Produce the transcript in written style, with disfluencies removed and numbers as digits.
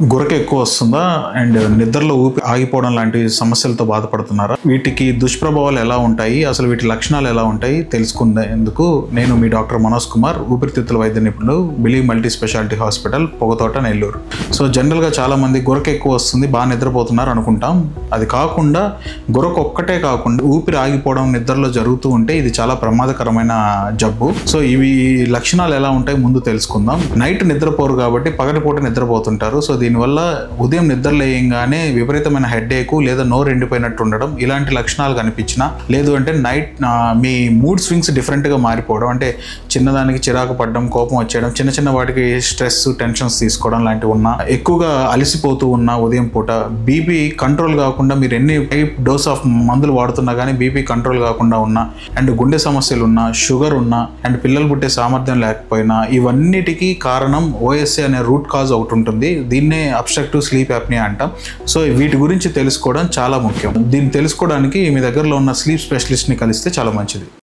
గురక ఎక్కువ వస్తుందా అండ్ నిద్రలో ఊపిరి ఆగిపోవడం లాంటి సమస్యలతో బాధపడుతున్నారా? వీటికి దుష్ప్రభావాలు ఎలా ఉంటాయి, అసలు వీటి లక్షణాలు ఎలా ఉంటాయి తెలుసుకునేందుకు నేను మీ డాక్టర్ మనోజ్ కుమార్, ఊపిరితిత్తుల వైద్య నిపుణుడు, believe multi speciality hospital, Pogathota, Nellore. So జనరల్గా చాలామంది గురక ఎక్కువ వస్తుంది, బాగా నిద్రపోతున్నారు అనుకుంటాం. అది కాకుండా గురక ఒక్కటే కాకుండా ఊపిరి ఆగిపోవడం నిద్రలో జరుగుతూ ఉంటే ఇది చాలా ప్రమాదకరమైన జబ్బు. సో ఇవి లక్షణాలు ఎలా ఉంటాయి ముందు తెలుసుకుందాం. నైట్ నిద్రపోరు కాబట్టి పగటిపూట నిద్రపోతుంటారు. సో దీనివల్ల ఉదయం నిద్రలేయంగానే విపరీతమైన హెడేక్ లేదా నోరు ఎండిపోయినట్టు ఉండడం, ఇలాంటి లక్షణాలు కనిపించినా, లేదు అంటే నైట్ మీ మూడ్ స్వింగ్స్ డిఫరెంట్గా మారిపోవడం, అంటే చిన్నదానికి చిరాకు పడడం, కోపం వచ్చేయడం, చిన్న చిన్న వాటికి స్ట్రెస్, టెన్షన్స్ తీసుకోవడం లాంటివి ఉన్నా, ఎక్కువగా అలసిపోతూ ఉన్నా, ఉదయం పూట బీపీ కంట్రోల్ కాకుండా మీరు ఎన్ని డోస్ ఆఫ్ మందులు వాడుతున్నా కానీ బీపీ కంట్రోల్ కాకుండా ఉన్నా, అండ్ గుండె సమస్యలు ఉన్నా, షుగర్ ఉన్నా, అండ్ పిల్లలు పుట్టే సామర్థ్యం లేకపోయినా, ఇవన్నిటికీ కారణం ఓఎస్ఏ అనే రూట్ కాజ్ ఒకటి ఉంటుంది. దీన్నే అబ్స్ట్రక్టివ్ స్లీప్ యాప్నియా అంటాం. సో వీటి గురించి తెలుసుకోవడం చాలా ముఖ్యం. దీన్ని తెలుసుకోవడానికి మీ దగ్గరలో ఉన్న స్లీప్ స్పెషలిస్ట్ని కలిస్తే చాలా మంచిది.